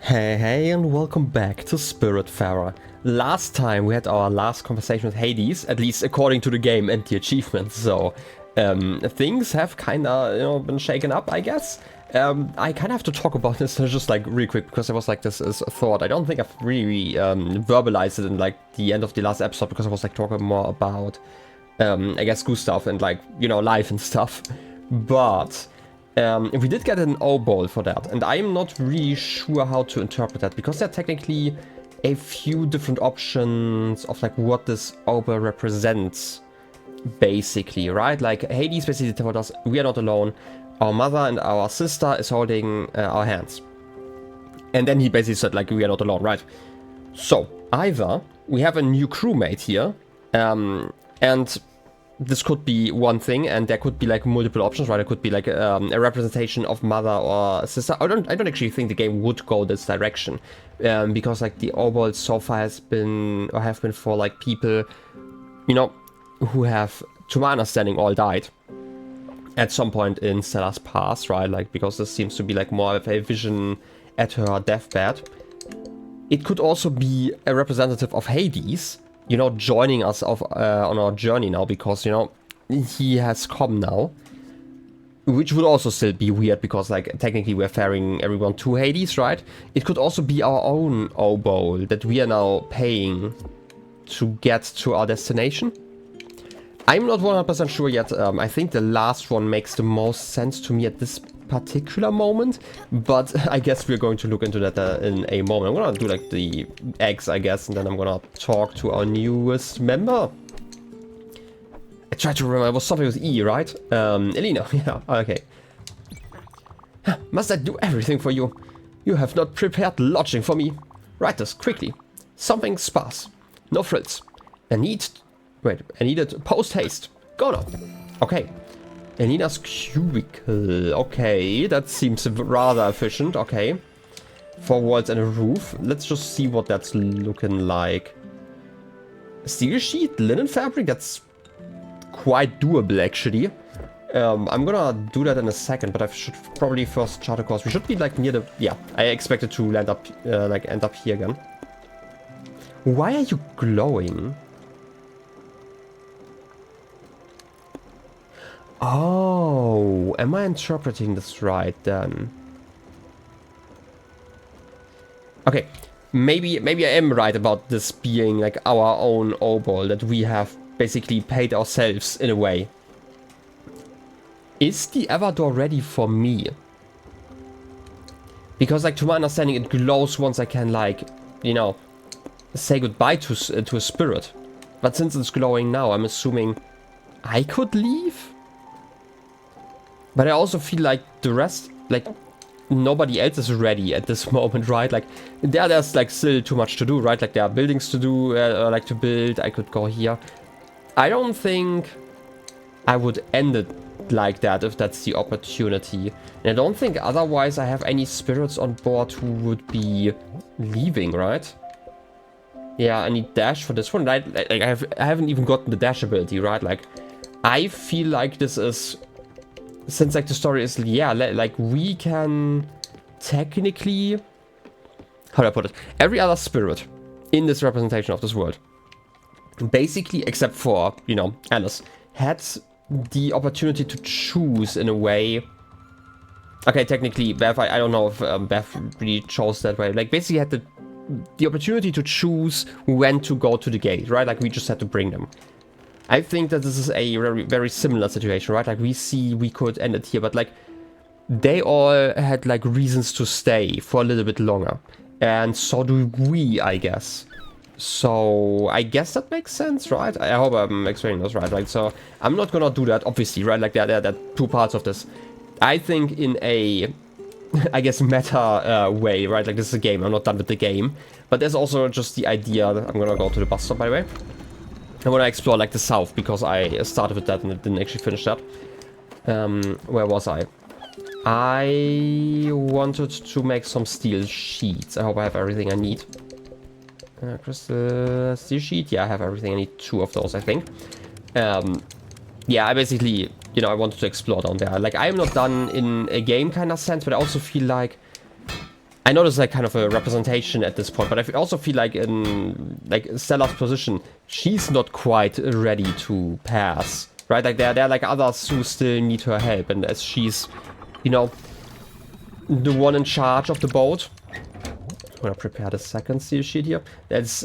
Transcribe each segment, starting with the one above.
Hey, and welcome back to Spiritfarer. Last time we had our last conversation with Hades, at least according to the game and the achievements, so things have kinda, been shaken up, I guess. I kinda have to talk about this just like really quick, because there was like this is a thought. I don't think I've really verbalized it in like the end of the last episode, because I was like talking more about, I guess, Gustav and like, life and stuff. But we did get an O-Ball for that, and I'm not really sure how to interpret that, because there are technically a few different options of like what this O-Ball represents, basically, right? Like Hades basically told us we are not alone, our mother and our sister is holding our hands. And then he basically said like we are not alone, right? So either we have a new crewmate here, and this could be one thing, and there could be like multiple options, right? It could be like a representation of mother or sister. I don't actually think the game would go this direction, because like the O-Ball so far have been for like people, who have, to my understanding, all died at some point in Stella's past, right? Like, because this seems to be like more of a vision at her deathbed. It could also be a representative of Hades, joining us on our journey now, because, he has come now. Which would also still be weird, because, like, technically we're ferrying everyone to Hades, right? It could also be our own O-Bowl that we are now paying to get to our destination. I'm not 100% sure yet. I think the last one makes the most sense to me at this particular moment, but I guess we're going to look into that in a moment. I'm gonna do like the eggs, I guess, and then I'm gonna talk to our newest member. I tried to remember, it was something with E, right? Elena, yeah, okay. Must I do everything for you? You have not prepared lodging for me. Write this quickly. Something sparse. No frills. I needed post haste. Go now. Okay. Elina's cubicle. Okay, that seems rather efficient. Okay. 4 walls and a roof. Let's just see what that's looking like. Steel sheet, linen fabric. That's quite doable, actually. I'm gonna do that in a second, but I should probably first chart a course. We should be like near the... Yeah, I expected to end up here again. Why are you glowing? Oh, am I interpreting this right then? Okay, maybe I am right about this being like our own O-Ball that we have basically paid ourselves in a way. Is the Everdor ready for me? Because like to my understanding it glows once I can like, say goodbye to a spirit. But since it's glowing now, I'm assuming I could leave? But I also feel like the rest, like, nobody else is ready at this moment, right? Like, there's, like, still too much to do, right? Like, there are buildings to do, like, to build. I could go here. I don't think I would end it like that if that's the opportunity. And I don't think otherwise I have any spirits on board who would be leaving, right? Yeah, I need dash for this one. I haven't even gotten the dash ability, right? Like, I feel like this is... Since, like, the story is, yeah, like, we can technically... How do I put it? Every other spirit in this representation of this world, basically, except for, Alice, had the opportunity to choose in a way... Okay, technically, Beth, I don't know if Beth really chose that way. Like, basically had the opportunity to choose when to go to the gate, right? Like, we just had to bring them. I think that this is a very, very similar situation, right? Like, we could end it here, but, like, they all had, like, reasons to stay for a little bit longer. And so do we, I guess. So, I guess that makes sense, right? I hope I'm explaining this right. Like, so, I'm not gonna do that, obviously, right? Like, there are two parts of this. I think in a, I guess, meta way, right? Like, this is a game. I'm not done with the game. But there's also just the idea that I'm gonna go to the bus stop, by the way. I want to explore, like, the south, because I started with that and didn't actually finish that. Where was I? I wanted to make some steel sheets. I hope I have everything I need. Crystal steel sheet. Yeah, I have everything. I need 2 of those, I think. Yeah, I basically, I wanted to explore down there. Like, I'm not done in a game kind of sense, but I also feel like I know there's like kind of a representation at this point, but I also feel like in like Stella's position, she's not quite ready to pass, right? Like there are like others who still need her help, and as she's, you know, the one in charge of the boat. I'm gonna prepare the second seal sheet here.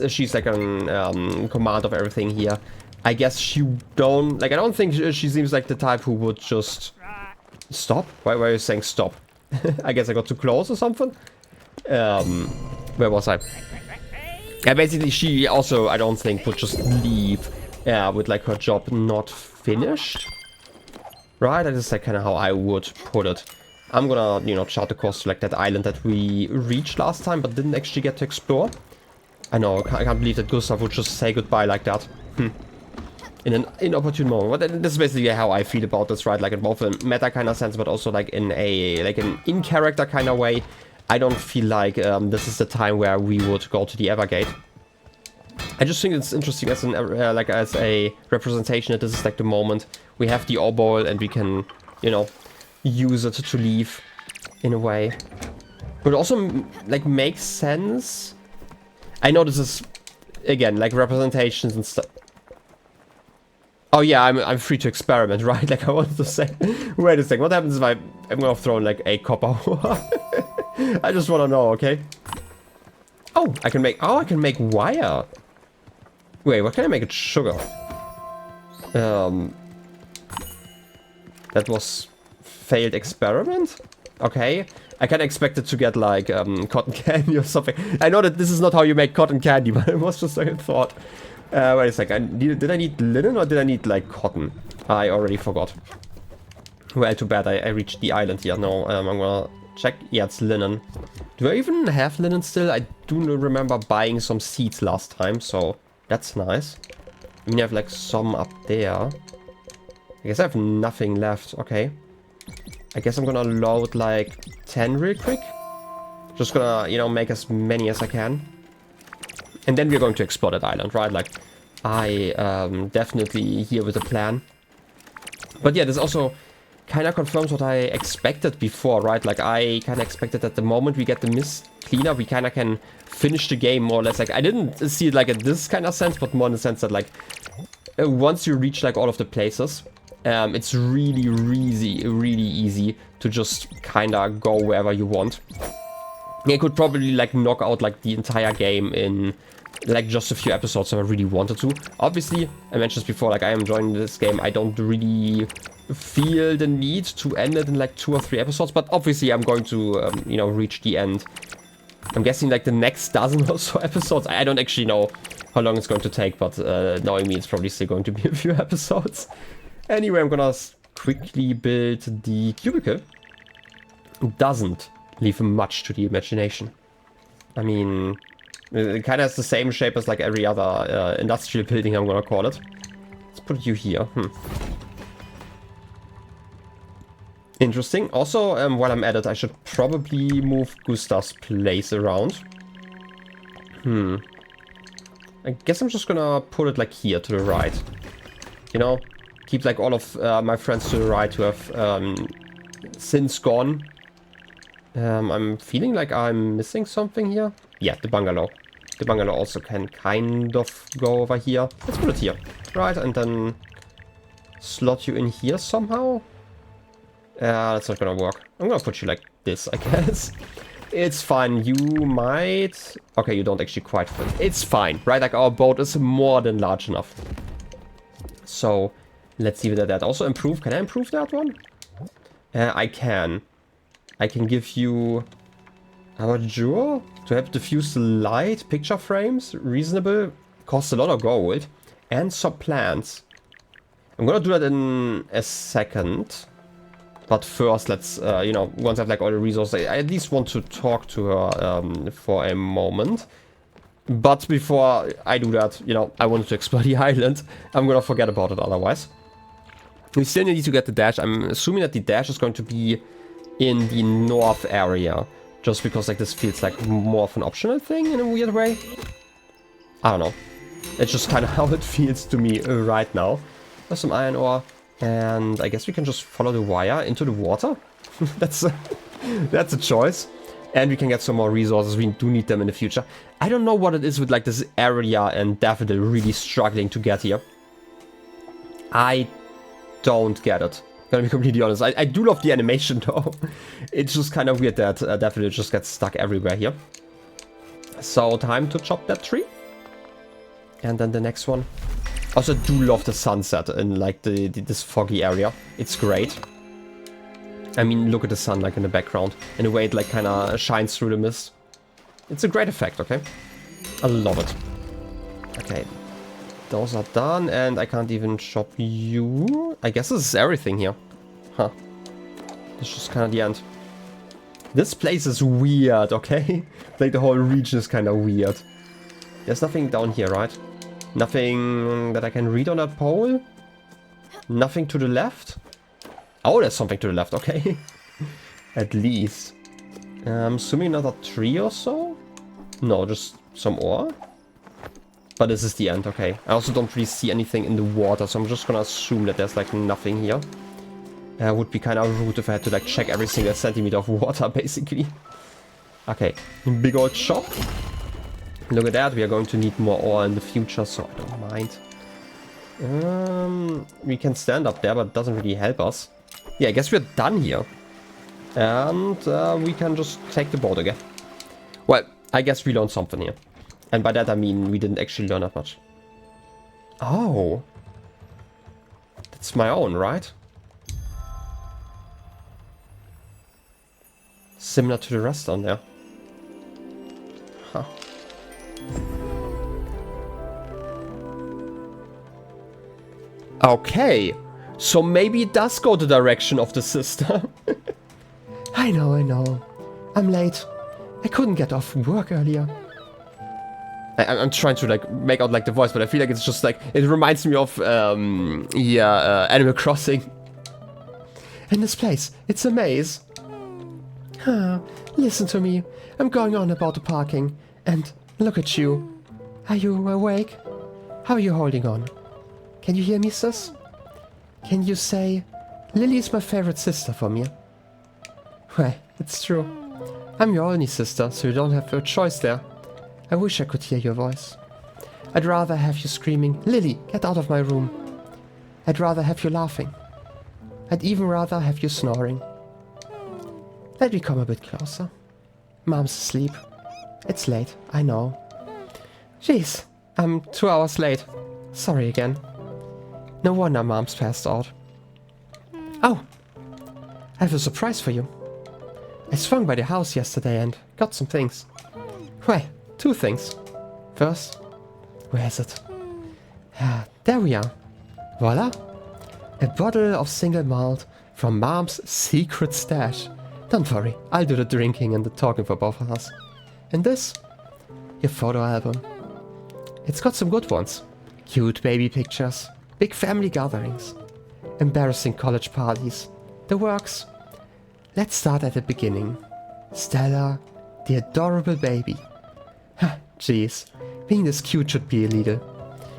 She's like in command of everything here. I guess she don't like. I don't think she seems like the type who would just stop. Why are you saying stop? I guess I got too close or something. Where was I? Yeah, basically she also, I don't think, would just leave with like her job not finished. Right? That is like kind of how I would put it. I'm gonna, you know, chart the course to like that island that we reached last time but didn't actually get to explore. I know, I can't believe that Gustav would just say goodbye like that. In an inopportune moment. But this is basically how I feel about this, right? Like in both a meta kind of sense, but also like in a, like an in-character kind of way. I don't feel like this is the time where we would go to the Evergate. I just think it's interesting as an like as a representation that this is like the moment we have the ore bowl and we can, you know, use it to leave in a way. But it also like makes sense. I know this is again like representations and stuff. Oh yeah, I'm free to experiment, right? Like I wanted to say, wait a second, what happens if I'm gonna throw in like a copper? I just want to know, okay? Oh, I can make wire. Wait, what can I make it sugar? That was failed experiment? Okay. I kind of expected to get like cotton candy or something. I know that this is not how you make cotton candy, but it was just like a thought. Wait a second, did I need linen or did I need like cotton? I already forgot. Well, too bad I reached the island here. No, I'm gonna check. Yeah, it's linen. Do I even have linen still? I do remember buying some seeds last time, so that's nice. I mean, I have like some up there. I guess I have nothing left. Okay. I guess I'm gonna load like 10 real quick. Just gonna, you know, make as many as I can. And then we're going to explore that island, right? Like, I definitely here with a plan. But yeah, this also kind of confirms what I expected before, right? Like, I kind of expected that the moment we get the mist cleaner, we kind of can finish the game more or less. Like, I didn't see it like in this kind of sense, but more in the sense that, like, once you reach, like, all of the places, it's really easy to just kind of go wherever you want. I could probably, like, knock out, like, the entire game in, like, just a few episodes if I really wanted to. Obviously, I mentioned this before, like, I am enjoying this game. I don't really feel the need to end it in, like, 2 or 3 episodes, but obviously I'm going to, you know, reach the end. I'm guessing, like, the next dozen or so episodes. I don't actually know how long it's going to take, but knowing me, it's probably still going to be a few episodes. Anyway, I'm gonna quickly build the cubicle. It doesn't leave much to the imagination. I mean, it kind of has the same shape as like every other industrial building, I'm gonna call it. Let's put you here. Interesting. Also, while I'm at it, I should probably move Gustav's place around. I guess I'm just gonna put it like here to the right. You know, keep like all of my friends to the right who have since gone. I'm feeling like I'm missing something here. Yeah, the bungalow. The bungalow also can kind of go over here. Let's put it here. Right, and then slot you in here somehow. That's not gonna work. I'm gonna put you like this, I guess. It's fine. You might... Okay, you don't actually quite fit. It's fine, right? Like, our boat is more than large enough. So, let's see whether that also improve. Can I improve that one? I can. I can give you... Our jewel? To have diffused light, picture frames, reasonable, costs a lot of gold, and some plants. I'm gonna do that in a second. But first, let's, you know, once I have like all the resources, I at least want to talk to her for a moment. But before I do that, you know, I wanted to explore the island. I'm gonna forget about it otherwise. We still need to get the dash. I'm assuming that the dash is going to be in the north area. Just because like this feels like more of an optional thing in a weird way. I don't know. It's just kind of how it feels to me right now. There's some iron ore. And I guess we can just follow the wire into the water. That's a choice. And we can get some more resources. We do need them in the future. I don't know what it is with like this area and Daffodil really struggling to get here. I don't get it. Gonna be completely honest. I do love the animation though. It's just kind of weird that Daffodil just gets stuck everywhere here. So time to chop that tree. And then the next one. Also, I do love the sunset in like this foggy area. It's great. I mean, look at the sun like in the background. And the way it like kind of shines through the mist. It's a great effect, okay? I love it. Okay. Those are done and I can't even chop you. I guess this is everything here. Huh. It's just kind of the end. This place is weird, okay? Like the whole region is kind of weird. There's nothing down here, right? Nothing that I can read on that pole? Nothing to the left? Oh, there's something to the left, okay. At least. I'm assuming another tree or so? No, just some ore. But this is the end, okay. I also don't really see anything in the water, so I'm just gonna assume that there's like nothing here. Would be kind of rude if I had to like check every single centimeter of water, basically. Okay, big old shop. Look at that, we are going to need more ore in the future, so I don't mind. We can stand up there, but it doesn't really help us. Yeah, I guess we're done here. And we can just take the boat again. Well, I guess we learned something here. And by that I mean we didn't actually learn that much. Oh. That's my own, right? Similar to the rest on there. Huh. Okay. So maybe it does go the direction of the sister. I know. I'm late. I couldn't get off work earlier. I'm trying to like make out like the voice, but I feel like it's just like, it reminds me of, Animal Crossing. In this place, it's a maze. Listen to me. I'm going on about the parking. And look at you. Are you awake? How are you holding on? Can you hear me, sis? Can you say, Lily's my favorite sister from you? Well, it's true. I'm your only sister, so you don't have a choice there. I wish I could hear your voice. I'd rather have you screaming, Lily, get out of my room. I'd rather have you laughing. I'd even rather have you snoring. Let me come a bit closer. Mom's asleep. It's late, I know. Jeez, I'm 2 hours late. Sorry again. No wonder Mom's passed out. Oh, I have a surprise for you. I swung by the house yesterday and got some things. Well, 2 things. First, where is it? There we are. Voila! A bottle of single malt from Mom's secret stash. Don't worry, I'll do the drinking and the talking for both of us. And this? Your photo album. It's got some good ones. Cute baby pictures, big family gatherings, embarrassing college parties, the works. Let's start at the beginning. Stella, the adorable baby. Jeez, being this cute should be illegal.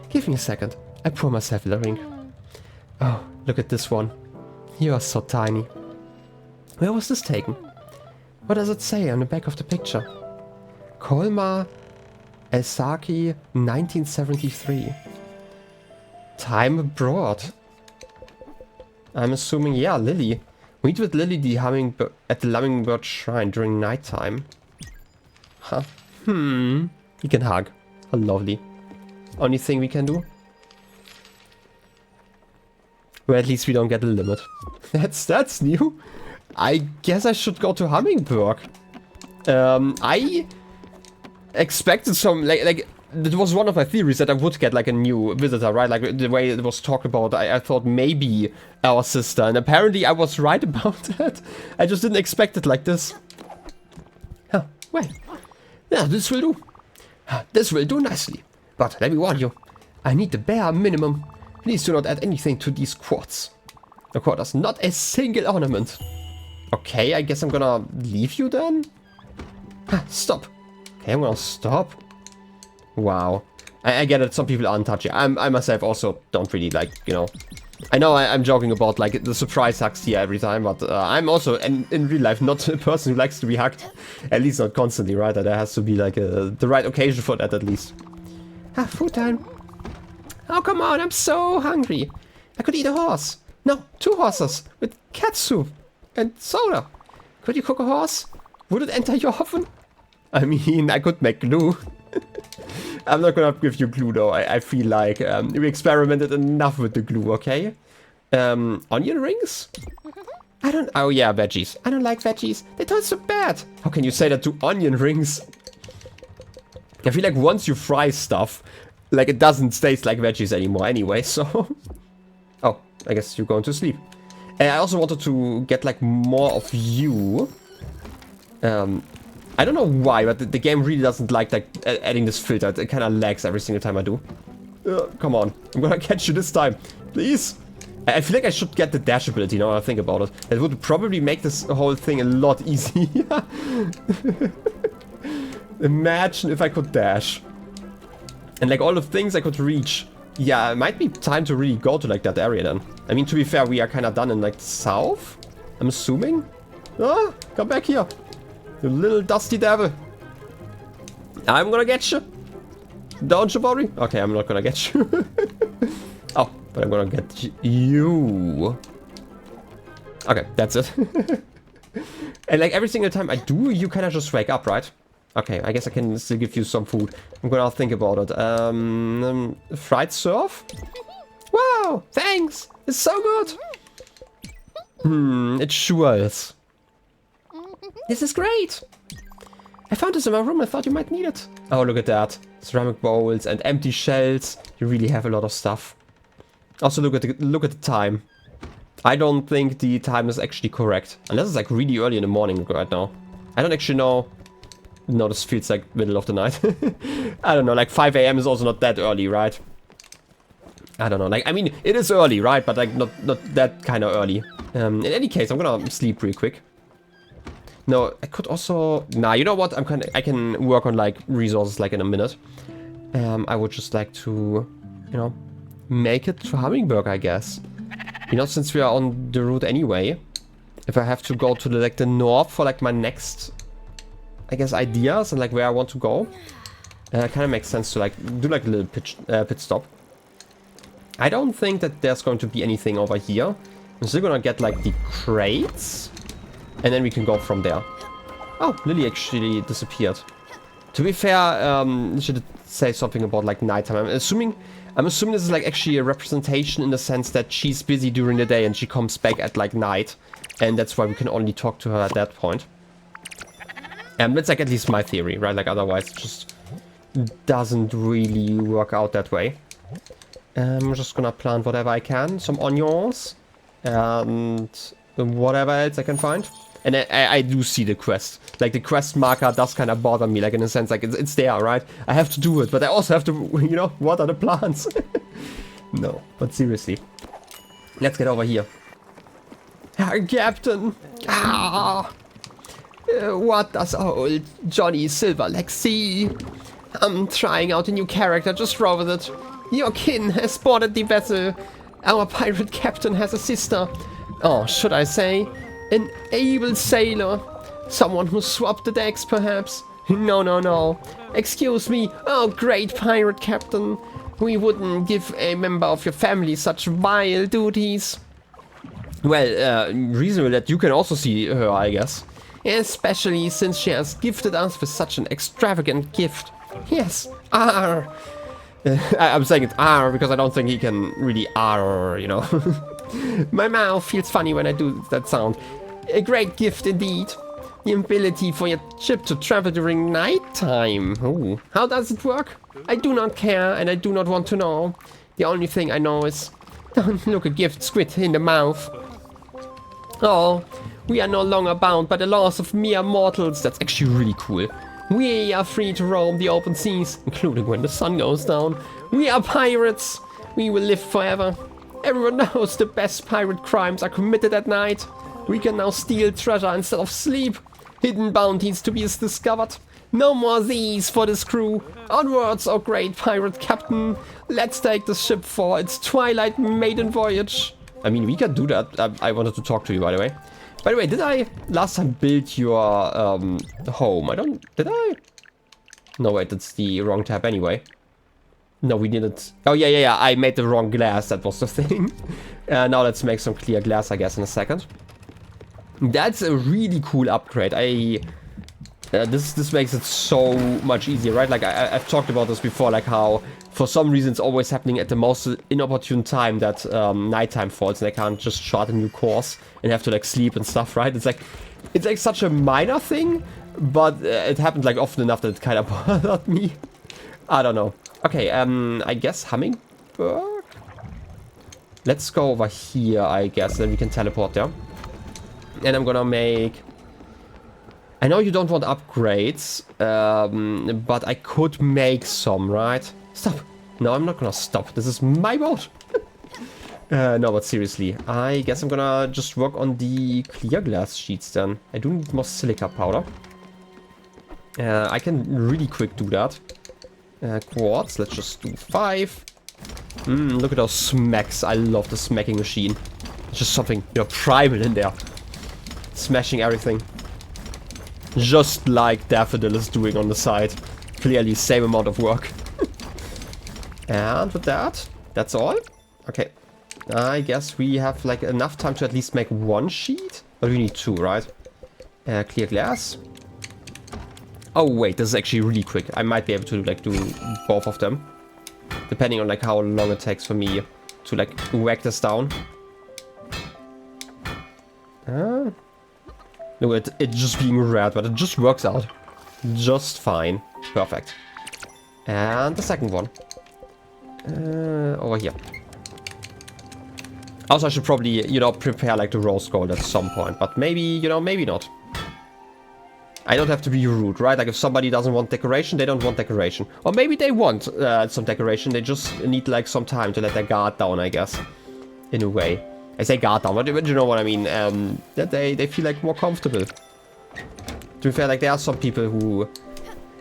Give me a second, I pour myself a drink. Oh, look at this one. You are so tiny. Where was this taken? What does it say on the back of the picture? Colmar, Elsaki, 1973. Time abroad. I'm assuming, yeah, Lily. Meet with Lily at the Hummingbird Shrine during nighttime. Huh. You can hug. How lovely. Only thing we can do? Well, at least we don't get a limit. That's new. I guess I should go to Hummingbird. I expected some, like, it was one of my theories that I would get, like, a new visitor, right? Like, the way it was talked about, I thought maybe our sister. And apparently I was right about that. I just didn't expect it like this. Huh, well. Yeah, this will do. This will do nicely. But let me warn you, I need the bare minimum. Please do not add anything to these quartz. The quarters, not a single ornament. Okay, I guess I'm gonna leave you then? Stop. Okay, I'm gonna stop. Wow. I get it, some people aren't touchy. I myself also don't really like, you know, I know I'm joking about like the surprise hugs here every time, but I'm also in real life not a person who likes to be hugged. At least not constantly, right? There has to be like the right occasion for that at least. Ah, food time. Oh, come on, I'm so hungry. I could eat a horse. No, 2 horses with cat soup and soda. Could you cook a horse? Would it enter your oven? I mean, I could make glue. I'm not gonna give you glue though. I feel like we experimented enough with the glue, okay? Onion rings? Oh yeah, veggies. I don't like veggies. They taste so bad. How can you say that to onion rings? I feel like once you fry stuff, like it doesn't taste like veggies anymore anyway, so... Oh, I guess you're going to sleep. I also wanted to get like more of you. I don't know why, but the game really doesn't like adding this filter. It kind of lags every single time I do. Come on, I'm gonna catch you this time, please. I feel like I should get the dash ability now I think about it. That would probably make this whole thing a lot easier. Imagine if I could dash. And like all the things I could reach. Yeah, it might be time to really go to like that area then. I mean, to be fair, we are kind of done in like the south. I'm assuming. Ah, come back here. You little dusty devil. I'm gonna get you. Don't you worry. Okay, I'm not gonna get you. Oh, but I'm gonna get you. Okay, that's it. And like every single time I do, you kind of just wake up, right? Okay, I guess I can still give you some food. I'm gonna think about it. Fried surf? Wow, thanks. It's so good. It sure is. This is great. I found this in my room. I thought you might need it. Oh, look at that. Ceramic bowls and empty shells. You really have a lot of stuff. Also, look at the time. I don't think the time is actually correct. Unless it's like really early in the morning right now. I don't actually know. No, this feels like middle of the night. I don't know, like 5 AM is also not that early, right? I don't know, like, I mean, it is early, right? But like, not that kind of early. In any case, I'm gonna sleep real quick. No, I could also... Nah, you know what? I can work on like resources like in a minute. I would just like to, you know, make it to Hummingbird, I guess. You know, since we are on the route anyway, if I have to go to the north for like my next, I guess, ideas and like where I want to go, kind of makes sense to like do like a little pit stop. I don't think that there's going to be anything over here. I'm still gonna get like the crates, and then we can go from there. Oh, Lily actually disappeared. To be fair, I should say something about like nighttime. I'm assuming this is like actually a representation in the sense that she's busy during the day and she comes back at like night, and that's why we can only talk to her at that point. That's like at least my theory, right? Like otherwise it just doesn't really work out that way. I'm just gonna plant whatever I can, some onions and whatever else I can find. And I do see the quest. Like the quest marker does kind of bother me, like in a sense, like it's there, right? I have to do it, but I also have to, you know, water the plants. No, but seriously. Let's get over here. Captain! Ah! What does old Johnny Silverleg see? I'm trying out a new character, just roll with it. Your kin has boarded the vessel. Our pirate captain has a sister. Or should I say, an able sailor. Someone who swapped the decks, perhaps. No. Excuse me. Oh, great pirate captain. We wouldn't give a member of your family such vile duties. Well, reasonable that you can also see her, I guess. Especially since she has gifted us with such an extravagant gift. Yes, arr. I'm saying it arr because I don't think he can really arr, you know. My mouth feels funny when I do that sound. A great gift indeed. The ability for your ship to travel during nighttime. Ooh. How does it work? I do not care and I do not want to know. The only thing I know is, don't look a gift squid in the mouth. Oh, we are no longer bound by the laws of mere mortals. That's actually really cool. We are free to roam the open seas, including when the sun goes down. We are pirates. We will live forever. Everyone knows the best pirate crimes are committed at night. We can now steal treasure instead of sleep. Hidden bounties to be discovered. No more these for this crew. Onwards, oh great pirate captain. Let's take the ship for its twilight maiden voyage. I mean, we can do that. I wanted to talk to you, by the way. By the way, did I last time build your home? Did I? No, wait, that's the wrong tab anyway. No, we didn't. Oh, yeah. I made the wrong glass. That was the thing. Now let's make some clear glass, I guess, in a second. That's a really cool upgrade. This makes it so much easier, right? Like, I've talked about this before, like how, for some reason, it's always happening at the most inopportune time that nighttime falls, and I can't just start a new course and have to, like, sleep and stuff, right? It's like such a minor thing, but it happened, like, often enough that it kind of bothered me. I don't know. Okay, I guess Hummingbird? Let's go over here, I guess, then we can teleport there. And I'm gonna make... I know you don't want upgrades, but I could make some, right? Stop! No, I'm not gonna stop. This is my boat! No, but seriously, I guess I'm gonna just work on the clear glass sheets then. I do need more silica powder. I can really quick do that. Quartz, let's just do 5. Look at those smacks. I love the smacking machine. It's just something, you know, primal in there. Smashing everything. Just like Daffodil is doing on the side. Clearly, same amount of work. And with that, that's all. Okay. I guess we have like enough time to at least make 1 sheet. But we need 2, right? Clear glass. Oh wait, this is actually really quick. I might be able to like do both of them. Depending on like how long it takes for me to like whack this down. No, it's just being red, but it just works out. Just fine. Perfect. And the second one. Over here. Also, I should probably, you know, prepare like the rose gold at some point. But maybe, you know, maybe not. I don't have to be rude, right? Like if somebody doesn't want decoration, they don't want decoration. Or maybe they want some decoration. They just need like some time to let their guard down, I guess. In a way. I say guard down, but you know what I mean. That they feel like more comfortable. To be fair, like there are some people who...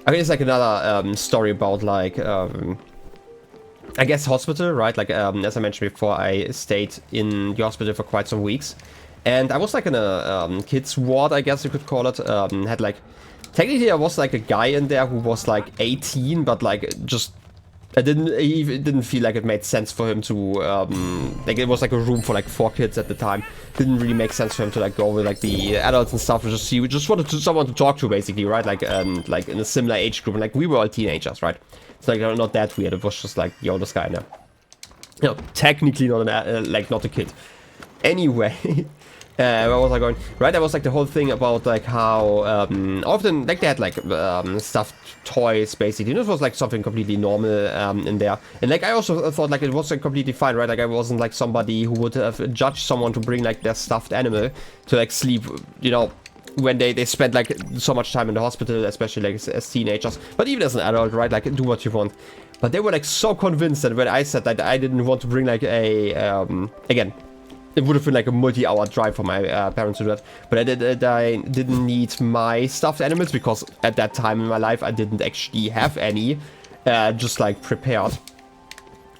I mean, it's like another story about like... I guess hospital, right? Like as I mentioned before, I stayed in the hospital for quite some weeks. And I was like in a kids ward, I guess you could call it. Had like... Technically there was like a guy in there who was like 18, but like just... It didn't feel like it made sense for him to, like it was like a room for like 4 kids at the time. Didn't really make sense for him to like go with like the adults and stuff. We just wanted someone to talk to basically, right? Like in a similar age group. And like we were all teenagers, right? It's like not that weird. It was just like the oldest guy now. You know, technically not not a kid. Anyway. Where was I going? Right, that was like the whole thing about like how often like they had like stuffed toys basically. This was like something completely normal in there. And like I also thought like it was like completely fine, right? Like I wasn't like somebody who would have judged someone to bring like their stuffed animal to like sleep, you know, when they spend like so much time in the hospital, especially like as teenagers. But even as an adult, right? Like do what you want. But they were like so convinced that when I said that I didn't want to bring like a again. It would have been like a multi-hour drive for my parents to do that. But I didn't need my stuffed animals because at that time in my life I didn't actually have any. Just like prepared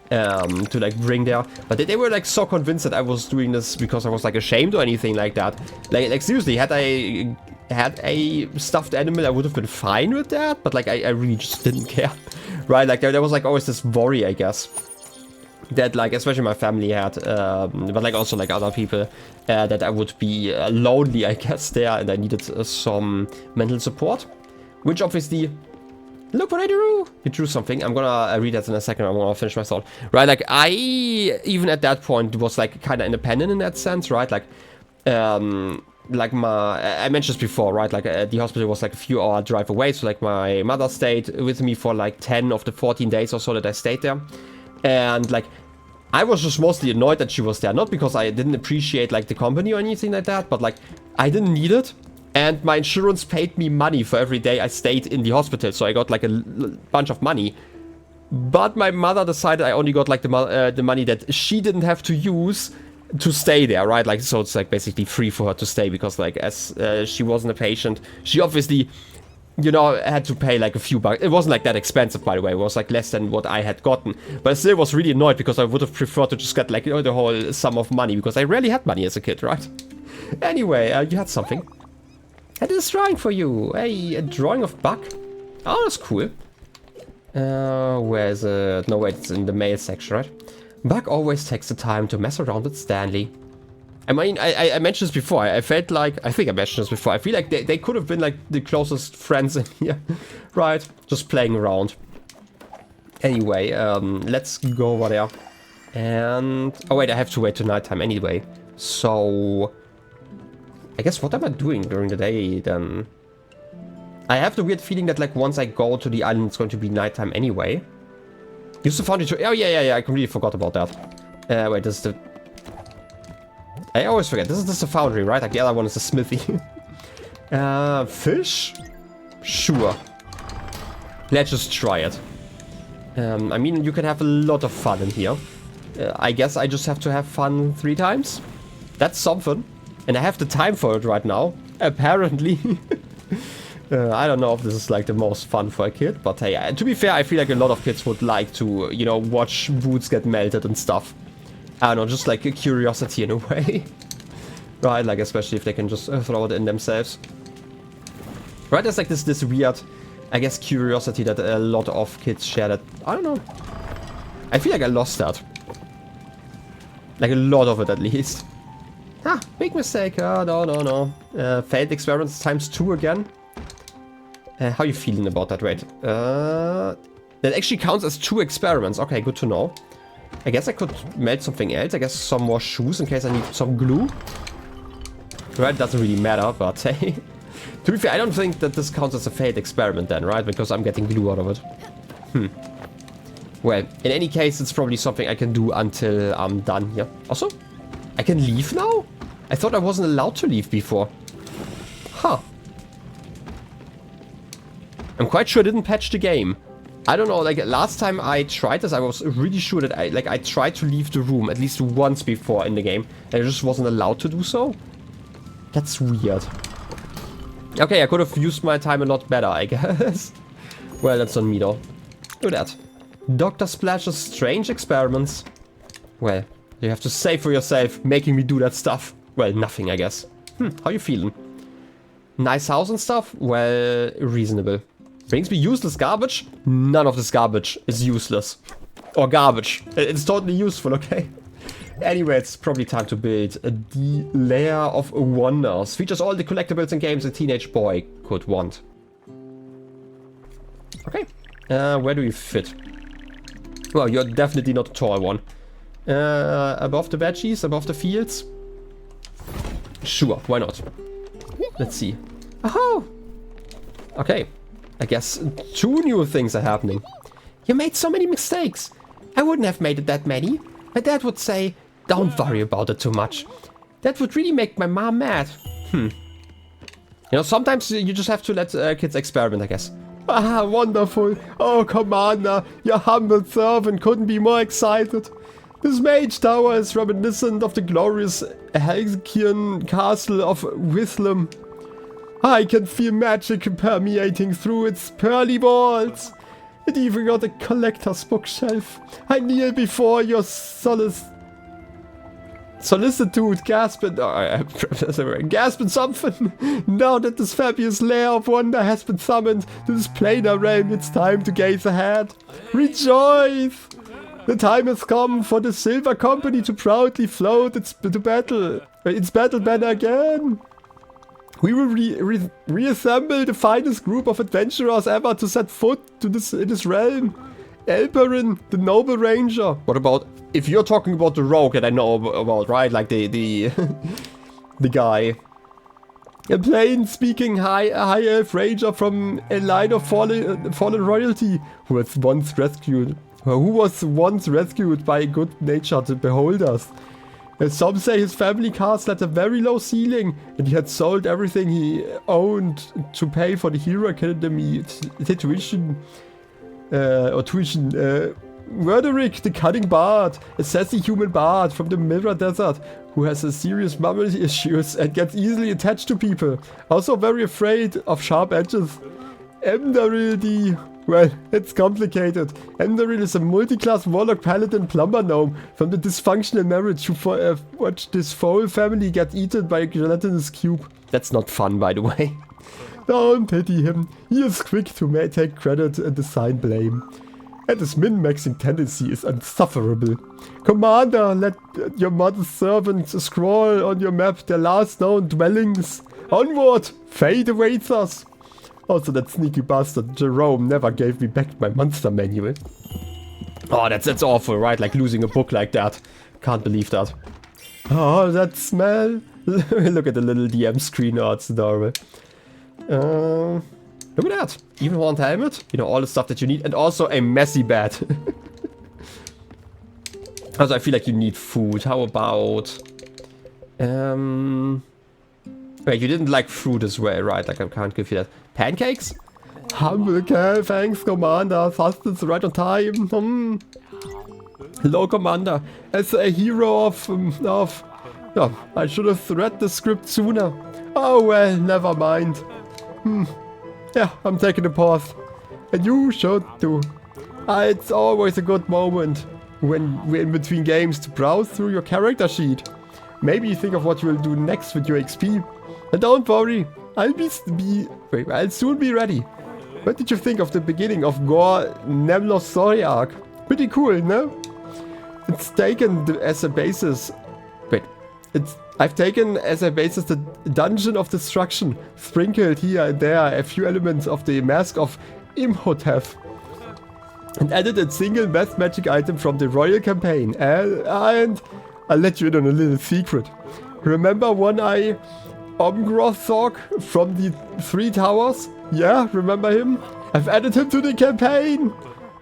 to like bring there. But they were like so convinced that I was doing this because I was like ashamed or anything like that. Like seriously, had I had a stuffed animal I would have been fine with that. But like I really just didn't care. Right, like there was like always this worry, I guess. That like especially my family had, but like also like other people, that I would be lonely, I guess, there, and I needed some mental support, which obviously, look what I drew! You drew something. I'm gonna read that in a second. I'm gonna finish my thought. Right, like I even at that point was like kind of independent in that sense, right? Like I mentioned this before, right? Like the hospital was like a few hour drive away, so like my mother stayed with me for like 10 of the 14 days or so that I stayed there. And like I was just mostly annoyed that she was there, not because I didn't appreciate like the company or anything like that, but like I didn't need it, and my insurance paid me money for every day I stayed in the hospital, so I got like a bunch of money. But my mother decided I only got like the money that she didn't have to use to stay there, right? Like so it's like basically free for her to stay because like as she wasn't a patient, she obviously you know, I had to pay like a few bucks. It wasn't like that expensive, by the way. It was like less than what I had gotten. But I still was really annoyed because I would have preferred to just get like, you know, the whole sum of money, because I rarely had money as a kid, right? Anyway, you had something. I did this drawing for you. Hey, a drawing of Buck. Oh, that's cool. Where's it? No, wait, it's in the mail section, right? Buck always takes the time to mess around with Stanley. I mean, I mentioned this before. I felt like, I think I mentioned this before. I feel like they could have been like the closest friends in here, right? Just playing around. Anyway, let's go over there. And, oh wait, I have to wait till nighttime anyway. So, I guess what am I doing during the day then? I have the weird feeling that like once I go to the island, it's going to be nighttime anyway. Use the foundry to, oh yeah, I completely forgot about that. Wait, this is the, I always forget. This is the foundry, right? Like the other one is the smithy. Fish? Sure. Let's just try it. I mean, you can have a lot of fun in here. I guess I just have to have fun 3 times. That's something. And I have the time for it right now. Apparently. I don't know if this is like the most fun for a kid. But hey, to be fair, I feel like a lot of kids would like to, you know, watch boots get melted and stuff. I don't know, just like a curiosity in a way. Right, like especially if they can just throw it in themselves. Right, there's like this weird, I guess, curiosity that a lot of kids share that, I don't know. I feel like I lost that. Like a lot of it at least. Ah, big mistake. No. Failed experiments ×2 again. How are you feeling about that? Wait. That actually counts as 2 experiments. Okay, good to know. I guess I could melt something else. I guess some more shoes in case I need some glue. Right, doesn't really matter, but hey. To be fair, I don't think that this counts as a failed experiment then, right? Because I'm getting glue out of it. Well, in any case, it's probably something I can do until I'm done here. Also, I can leave now? I thought I wasn't allowed to leave before. Huh. I'm quite sure I didn't patch the game. I don't know, like last time I tried this, I was really sure that I tried to leave the room at least once before in the game. And I just wasn't allowed to do so. That's weird. Okay, I could have used my time a lot better, I guess. Well, that's on me though. Look at that. Dr. Splash's strange experiments. Well, you have to say for yourself, making me do that stuff. Well, nothing, I guess. How you feeling? Nice house and stuff? Well, reasonable. Brings me useless garbage? None of this garbage is useless. Or garbage. It's totally useful, okay? Anyway, it's probably time to build the Lair of Wonders. Features all the collectibles and games a teenage boy could want. Okay. Where do we fit? Well, you're definitely not a tall one. Above the veggies, above the fields? Sure, why not? Let's see. Oh! Okay. I guess 2 new things are happening. You made so many mistakes. I wouldn't have made it that many. My dad would say, don't worry about it too much. That would really make my mom mad. You know, sometimes you just have to let kids experiment, I guess. Ah, wonderful. Oh, Commander, your humble servant couldn't be more excited. This mage tower is reminiscent of the glorious Helgian castle of Withlem. I can feel magic permeating through its pearly walls. It even got a collector's bookshelf. I kneel before your solicitude, gasping something. Now that this fabulous lair of wonder has been summoned to this planar realm, it's time to gaze ahead. Rejoice! The time has come for the Silver Company to proudly float its battle banner again. We will reassemble the finest group of adventurers ever to set foot to this realm. Elperin, the noble ranger. What about, if you're talking about the rogue that I know about, right? Like the the guy. A plain-speaking high elf ranger from a line of fallen royalty who was once rescued by good-natured beholders. Some say his family castle had a very low ceiling, and he had sold everything he owned to pay for the Hero Academy tuition. Roderick, the cunning bard, a sassy human bard from the Mirror Desert, who has a serious memory issues and gets easily attached to people. Also very afraid of sharp edges. Emdaril, well, it's complicated. Emdaril is a multi-class warlock paladin plumber gnome from the dysfunctional marriage who watched this foul family get eaten by a gelatinous cube. That's not fun, by the way. Don't pity him. He is quick to take credit and assign blame. And his min-maxing tendency is insufferable. Commander, let your mother's servants scroll on your map their last known dwellings. Onward! Fate awaits us! Also, that sneaky bastard Jerome never gave me back my monster manual. Oh, that's awful, right? Like losing a book like that. Can't believe that. Oh, that smell! Look at the little DM screen. Oh, it's adorable. Look at that. Even one helmet. You know, all the stuff that you need. And also a messy bed. Also, I feel like you need food. How about... Wait, you didn't like fruit as well, right? Like, I can't give you that. Pancakes? Humble care, thanks, Commander. Sustenance right on time. Hello, Commander. As a hero of... Yeah, I should have read the script sooner. Oh, well, never mind. Yeah, I'm taking a pause. And you should too. It's always a good moment when we're in between games to browse through your character sheet. Maybe think of what you will do next with your XP. And don't worry, I'll soon be ready. What did you think of the beginning of Gore Nemlos story arc? Pretty cool, no? It's taken as a basis. I've taken as a basis the Dungeon of Destruction, sprinkled here and there a few elements of the Mask of Imhotep, and added a single math magic item from the Royal Campaign. And I'll let you in on a little secret. Remember One-Eye Omgrothog from the Three Towers? Yeah, remember him? I've added him to the campaign!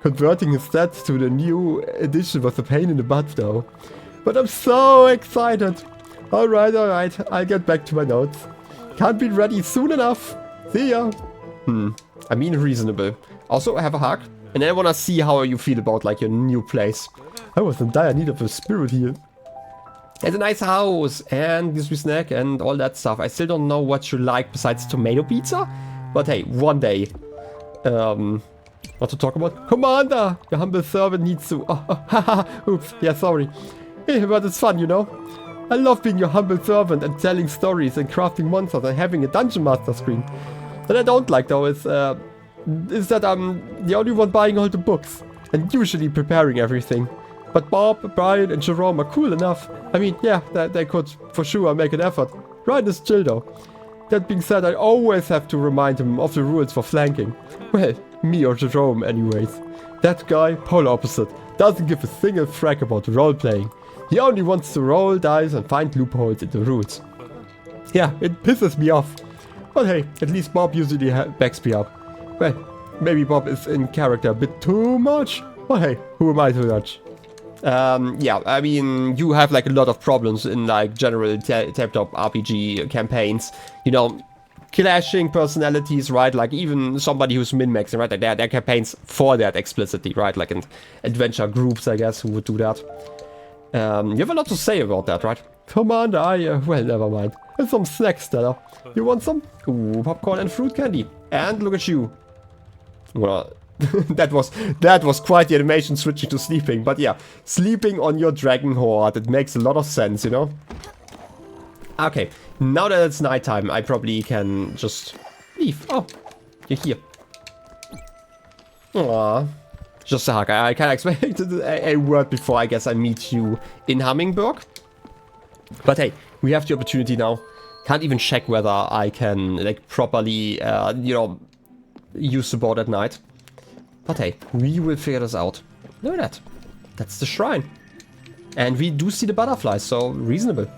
Converting his stats to the new edition was a pain in the butt though. But I'm so excited! Alright, I'll get back to my notes. Can't be ready soon enough. See ya. I mean reasonable. Also, I have a hug. And I wanna see how you feel about like your new place. I was in dire need of a spirit heal. It's a nice house and gives me snack and all that stuff. I still don't know what you like besides tomato pizza. But hey, one day. What to talk about? Commander! Your humble servant needs to... Oops, yeah, sorry. Hey, but it's fun, you know? I love being your humble servant and telling stories and crafting monsters and having a dungeon master screen. What I don't like though is that I'm the only one buying all the books and usually preparing everything. But Bob, Brian and Jerome are cool enough. I mean, yeah, they could for sure make an effort. Ryan is chill though. That being said, I always have to remind him of the rules for flanking. Well, me or Jerome anyways. That guy, polar opposite, doesn't give a single frack about role-playing. He only wants to roll dice and find loopholes in the rules. Yeah, it pisses me off. But hey, at least Bob usually backs me up. Well, maybe Bob is in character a bit too much. But hey, who am I to judge? Yeah, I mean, you have like a lot of problems in like general tabletop RPG campaigns. You know, clashing personalities, right? Like even somebody who's min-maxing, right? Like there are campaigns for that explicitly, right? Like in adventure groups, I guess, who would do that. You have a lot to say about that, right? Commander, well, never mind. And some snacks, Stella. You want some? Ooh, popcorn and fruit candy. And look at you. Well, that was quite the animation switching to sleeping. But yeah, sleeping on your dragon hoard. It makes a lot of sense, you know? Okay, now that it's nighttime, I probably can just leave. Oh, you're here. Aww. Just a hug. I kind of expected a word before I guess I meet you in Hummingbird. But hey, we have the opportunity now. Can't even check whether I can like properly, you know, use the board at night. But hey, we will figure this out. Look at that. That's the shrine. And we do see the butterflies, so reasonable.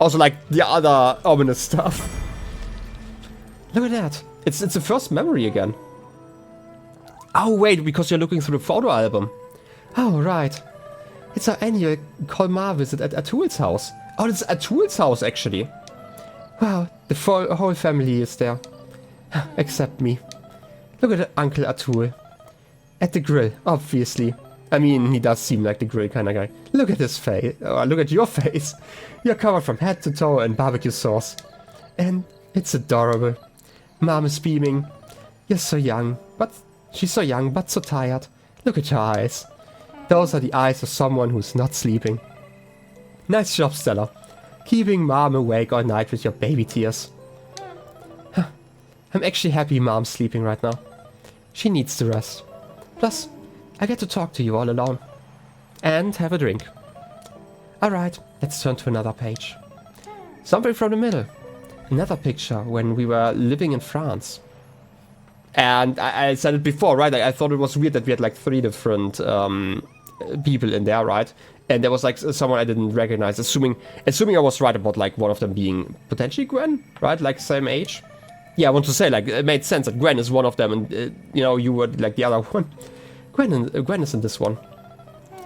Also like the other ominous stuff. Look at that. It's the first memory again. Oh wait, because you're looking through the photo album. Oh right. It's our annual Colmar visit at Atul's house. Oh, it's Atul's house actually. Wow, the whole family is there. Except me. Look at Uncle Atul. At the grill, obviously. I mean, he does seem like the grill kind of guy. Look at his face. Oh, look at your face. You're covered from head to toe in barbecue sauce. And it's adorable. Mom is beaming. You're so young, but she's so young, but so tired. Look at her eyes. Those are the eyes of someone who's not sleeping. Nice job, Stella. Keeping Mom awake all night with your baby tears. Huh. I'm actually happy Mom's sleeping right now. She needs to rest. Plus, I get to talk to you all alone. And have a drink. Alright, let's turn to another page. Something from the middle. Another picture when we were living in France. And I said it before, right? Like, I thought it was weird that we had like 3 different people in there, right? And there was like someone I didn't recognize, assuming I was right about like one of them being potentially Gwen, right? Like same age. Yeah, I want to say like it made sense that Gwen is one of them, and you know, you were like the other one. Gwen is in this one.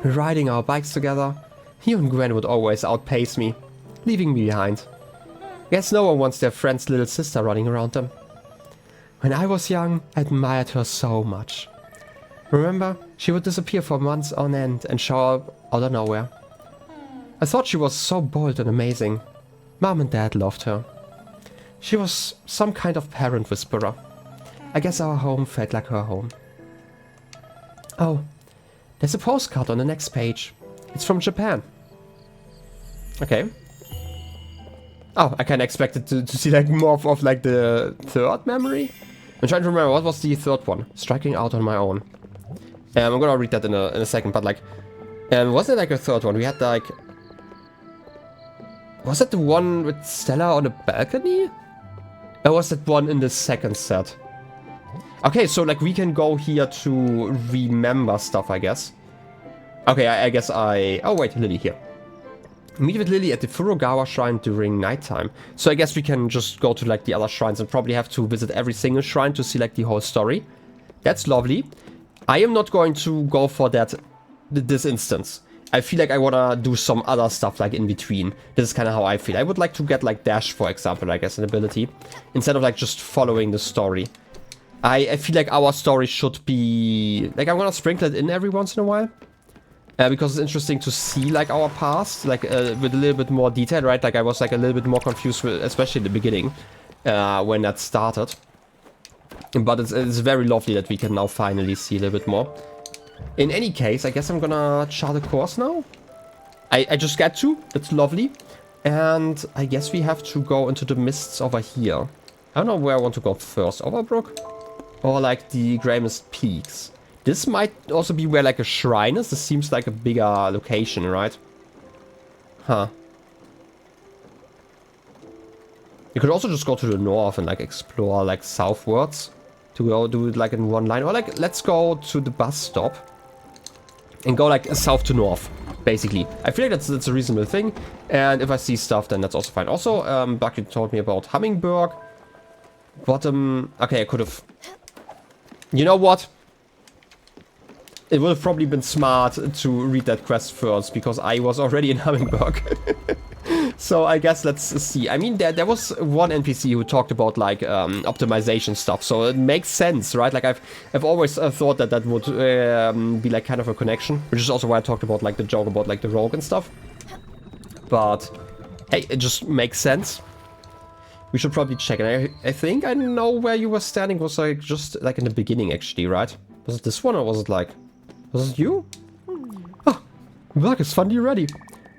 Riding our bikes together. You and Gwen would always outpace me, leaving me behind. Guess no one wants their friend's little sister running around them. When I was young, I admired her so much. Remember, she would disappear for months on end and show up out of nowhere. I thought she was so bold and amazing. Mom and Dad loved her. She was some kind of parent whisperer. I guess our home felt like her home. Oh, there's a postcard on the next page. It's from Japan. Okay. Oh, I kinda expected to see like more of like the third memory. I'm trying to remember, what was the third one? Striking out on my own. I'm gonna read that in a second, but like... was there like a third one? We had like... Was that the one with Stella on the balcony? Or was that one in the second set? Okay, so like we can go here to remember stuff, I guess. Okay, I guess I... Oh wait, Lily here. Meet with Lily at the Furugawa shrine during nighttime. So I guess we can just go to like the other shrines and probably have to visit every single shrine to see like the whole story. That's lovely. I am not going to go for that this instance. I feel like I wanna do some other stuff like in between. This is kind of how I feel. I would like to get like Dash, for example, I guess, an ability. Instead of like just following the story. I feel like our story should be... Like I'm gonna sprinkle it in every once in a while. Because it's interesting to see like our past, like with a little bit more detail, right? Like I was like a little bit more confused, with, especially in the beginning, when that started. But it's very lovely that we can now finally see a little bit more. In any case, I guess I'm gonna chart a course now. I just get to, that's lovely. And I guess we have to go into the mists over here. I don't know where I want to go first, Overbrook? Or like the Grey Mist Peaks. This might also be where like a shrine is. This seems like a bigger location, right? Huh. You could also just go to the north and like explore like southwards. To go do it like in one line. Or like let's go to the bus stop. And go like south to north, basically. I feel like that's a reasonable thing. And if I see stuff, then that's also fine. Also, Bucky told me about Hummingbird. Bottom... Okay, I could have... You know what? It would have probably been smart to read that quest first, because I was already in Hummingbird. So I guess let's see. I mean, there was one NPC who talked about like optimization stuff, so it makes sense, right? Like I've always thought that would be like kind of a connection, which is also why I talked about like the joke about like the rogue and stuff. But hey, it just makes sense. We should probably check. And I think I know where you were standing. Was like just like in the beginning, actually, right? Was it this one or was it like? Was it you? Oh, work is finally ready.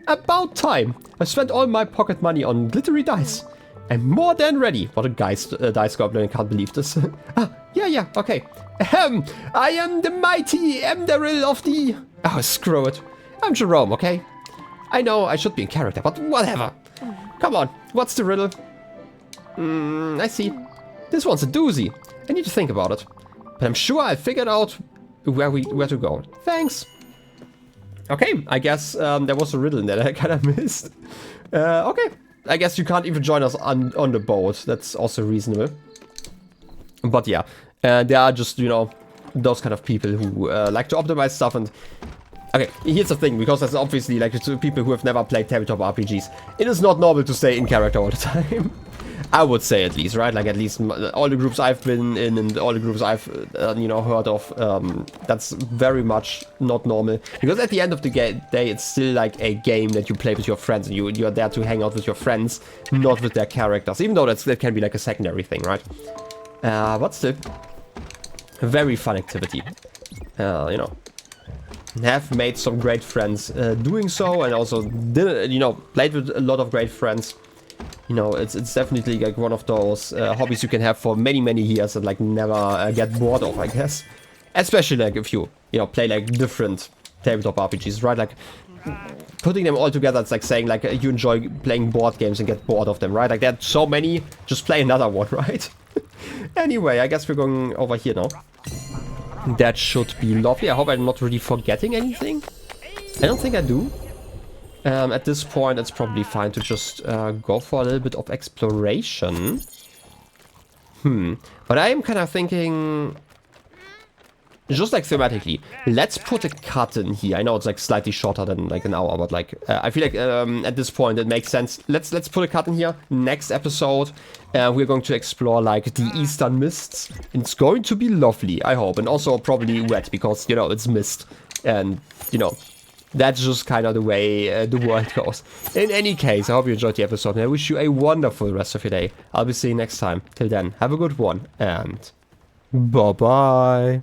About time. I spent all my pocket money on glittery dice. I'm more than ready. What a dice goblin, I can't believe this. Yeah, okay. Ahem, I am the mighty Emderil of the... Oh, screw it. I'm Jerome, okay? I know I should be in character, but whatever. Come on, what's the riddle? I see. This one's a doozy. I need to think about it. But I'm sure I figured out where to go. Thanks. Okay, I guess there was a riddle in there that I kind of missed. Okay, I guess you can't even join us on the boat. That's also reasonable. But yeah, there are just, you know, those kind of people who like to optimize stuff. And okay, here's the thing, because there's obviously like people who have never played tabletop RPGs. It is not normal to stay in character all the time. I would say, at least, right? Like at least all the groups I've been in and all the groups I've you know, heard of, that's very much not normal, because at the end of the day it's still like a game that you play with your friends, and you're there to hang out with your friends, not with their characters, even though that can be like a secondary thing, right? But still, A very fun activity. You know, have made some great friends doing so, and also did, you know, played with a lot of great friends. You know, it's definitely like one of those hobbies you can have for many years and like never get bored of, I guess. Especially like if you know, play like different tabletop RPGs, right? Like putting them all together, it's like saying like you enjoy playing board games and get bored of them, right? Like there are so many, just play another one, right? Anyway, I guess we're going over here now. That should be lovely. I hope I'm not really forgetting anything. I don't think I do. At this point, it's probably fine to just go for a little bit of exploration. But I am kind of thinking, just like thematically, let's put a cut in here. I know it's like slightly shorter than like an hour, but like I feel like at this point it makes sense. Let's put a cut in here. Next episode, we're going to explore like the Eastern Mists. It's going to be lovely, I hope, and also probably wet because, you know, it's mist, and you know, that's just kind of the way the world goes. In any case, I hope you enjoyed the episode, and I wish you a wonderful rest of your day. I'll be seeing you next time. Till then, have a good one, and bye-bye.